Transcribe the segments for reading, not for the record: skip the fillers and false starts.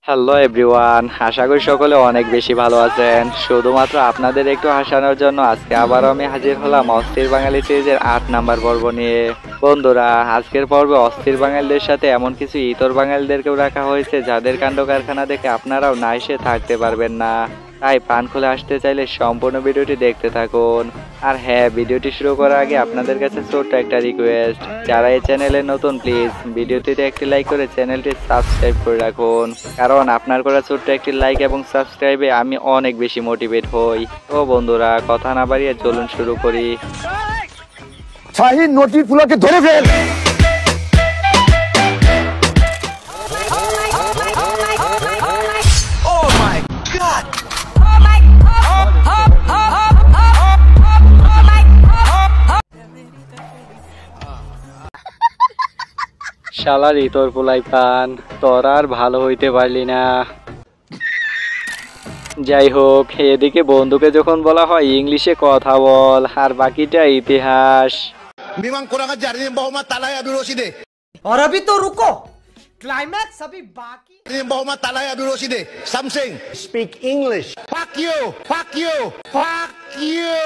Hello everyone, আশা করি সকলে অনেক বেশি ভালো আছেন। শুধুমাত্র আপনাদের একটু হাসানোর জন্য আজকে আবারও আমি হাজির হলাম অস্থির বাঙালি সিরিজের 8 নাম্বার পর্ব নিয়ে। বন্ধুরা, আজকের পর্বে অস্থির বাঙালিদের সাথে এমন কিছু ইতর বাঙালিদেরকেও রাখা হয়েছে যাদের কাণ্ড কারখানা দেখে আপনারাও না এসে থাকতে পারবেন না। তাই প্রাণ খুলে আসতে চাইলে সম্পূর্ণ ভিডিওটি দেখতে থাকুন। আর হ্যাঁ, ভিডিওটি শুরু করার আগে আপনাদের কাছে ছোট্ট একটা রিকোয়েস্ট, যারা এই চ্যানেলে নতুন প্লিজ ভিডিওটিতে একটি লাইক করে চ্যানেলটি সাবস্ক্রাইব করে রাখুন, কারণ আপনার করা ছোট্ট একটি লাইক এবং সাবস্ক্রাইবে আমি অনেক বেশি মোটিভেট হই। তো বন্ধুরা, কথা না বাড়িয়ে চলুন শুরু করি। শাহিন নটির ফুলাকে ধরে ফেল। শালার ইতর পোলাই পান, তোরা আর ভালো হইতে পারলি না। যাই হোক, এদিকে বন্ধুকে যখন বলা হয় ইংলিশে কথা বল, আর বাকিটা ইতিহাস। और अभी तो रुको, क्लाइमैक्स अभी बाकी। Something. Speak English. Fuck you. Fuck you. Fuck you.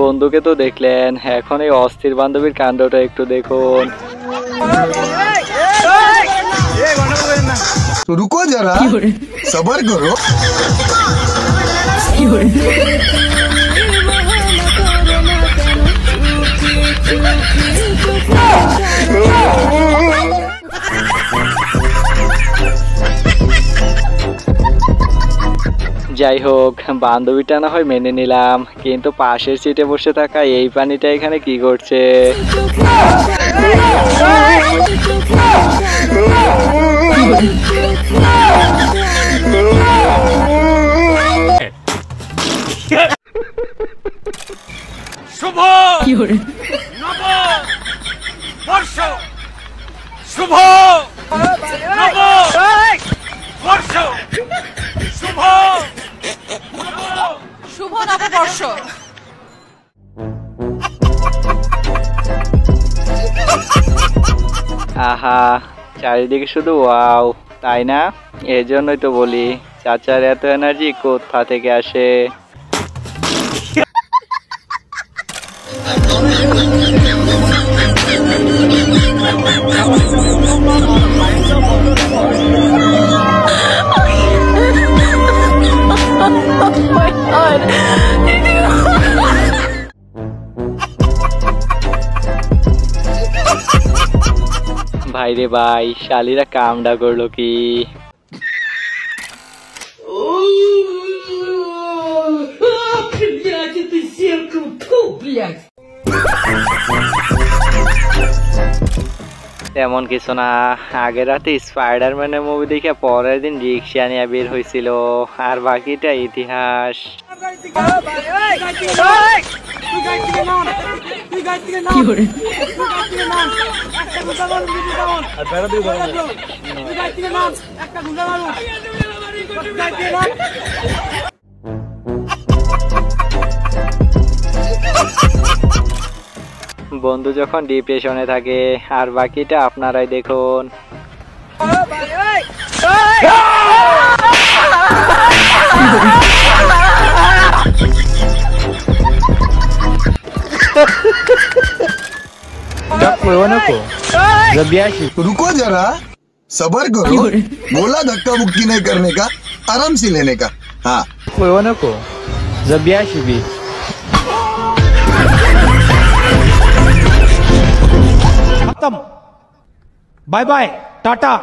বন্ধুকে তো দেখলেন, এখন এই অস্থির বান্ধবীর কাণ্ডটা একটু দেখুন। रुको जरा, सबर करो। যাই হোক, বান্ধবীটা না হয় মেনে নিলাম, কিন্তু পাশের সিটে বসে থাকা এই পানিটা এখানে কি করছে? शुभ नव वर्ष, शुभ नव वर्ष, शुभ शुभ नववर्ष। আহা, চারিদিকে শুধু ওয়াও, তাই না? এই জন্যই তো বলি, চাচার এত এনার্জি কোথা থেকে আসে। ভাই রে ভাই, শালিরা কামডা করলো কি? তেমন কিছু না, আগের রাতে স্পাইডারম্যানের মুভি দেখে পরের দিন রিক্সা নিয়ে বের হয়েছিল, আর বাকিটা ইতিহাস। বন্ধু যখন ডিপ্রেশনে থাকে, আর বাকিটা আপনারাই দেখুন। रुको जरा, सबर करो। बोला धक्का मुक्की नहीं करने का, आराम से लेने का। हाँ, खत्म, bye bye, tata,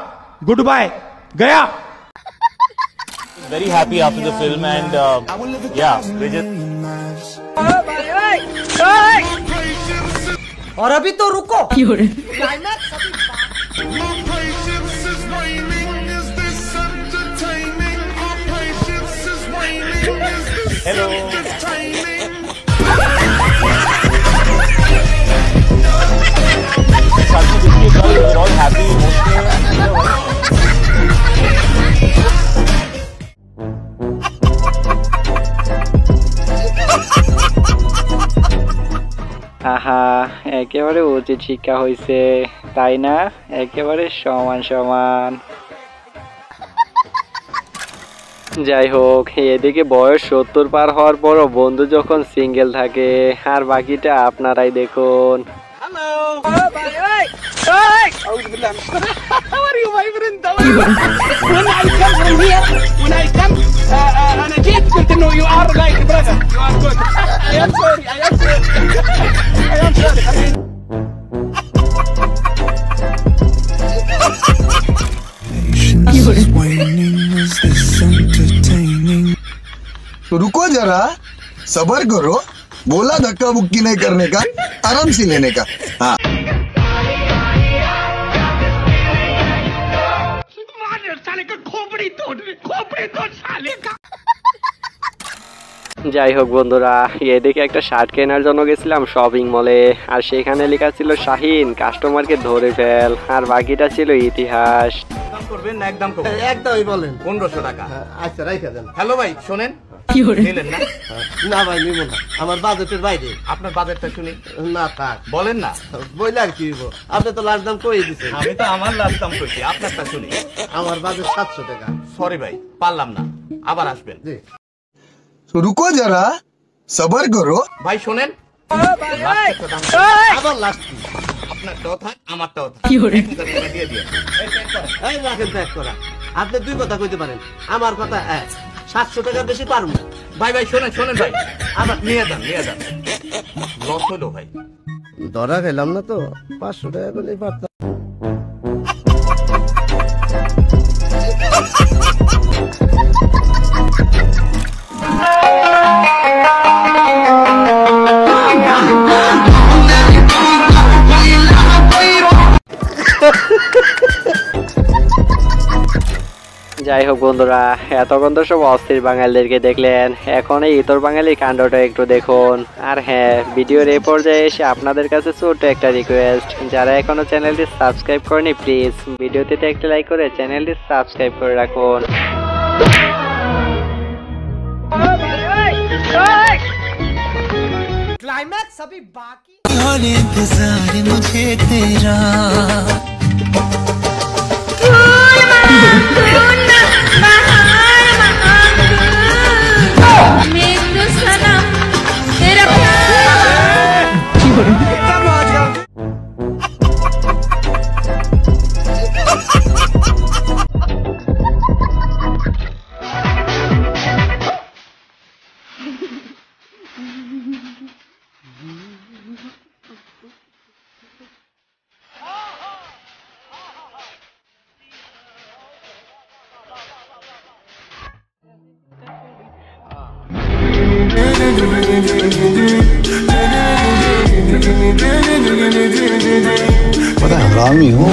goodbye, गया। Very happy after the film and yeah, they just. और अभी तो रुको, क्लाइमैक्स अभी Hello. আহা, একেবারে উচিত শিক্ষা হয়েছে তাই না? একেবারে সমান সমান। যাই হোক, এদিকে বয়স 70 পার হওয়ার পরও বন্ধু যখন সিঙ্গেল থাকে, আর বাকিটা আপনারাই দেখুন। तो रुको जरा, सबर करो। बोला धक्का मुक्की नहीं करने का, आराम से लेने का। हाँ। যাই হোক বন্ধুরা, এদিকে একটা শার্ট কেনার জন্য গেছিলাম শপিং মলে, আর সেখানে লেখা ছিল শাহিন কাস্টমারকে ধরে ফেল, আর বাকিটা ছিল ইতিহাস। করবেন না একদম করবেন। একদমই বলেন। 1500 টাকা। আচ্ছা রাইখা দেন। হ্যালো ভাই শোনেন, নিলেন না? না ভাই নিব না, আমার বাজেটের বাইরে। আপনার বাজেটটা শুনি। না থাক, বলেন না। বইলে আর কি হইব? আপনি তো লাস্ট দাম কই দিছেন। আমি তো আমার লাস্ট দাম করছি, আপনারটা শুনি। আমার বাজেট 700 টাকা। সরি ভাই, পারলাম না, আবার আসবেন। জি। तो रुको जरा, सबर करो। ভাই শোনেন, আবার লাস্ট কি? আপনারটাও থাক, আমারটাও থাক। 1000 টাকা দিয়ে দিন। এই রাখেন প্যাক করা। আপনি দুই কথা কইতে পারেন, আমার কথা এক। 700 টাকা বেশি পারবো না। ভাই ভাই শোনেন শোনেন ভাই, আমার নিয়ে যান নিয়ে যান। লস হলো ভাই। ধরা গেলাম না তো, 500 টাকা বলেই পারতাম। যাই হোক বন্ধুরা, এতক্ষণ তো সব অস্থির বাঙালিদেরকে দেখলেন, এখন এই ইতর বাঙালির কাণ্ডটা একটু দেখুন। আর হ্যাঁ, ভিডিওর এই পর্যায়ে এসে আপনাদের কাছে ছোট্ট একটা রিকোয়েস্ট, যারা এখনো চ্যানেলটি সাবস্ক্রাইব করেনি প্লিজ ভিডিওটিতে একটা লাইক করে চ্যানেলটি সাবস্ক্রাইব করে রাখুন। क्लाइमैक्स अभी बाकी। और इंतजार मुझे तेरा बड़ा हरामी हूँ।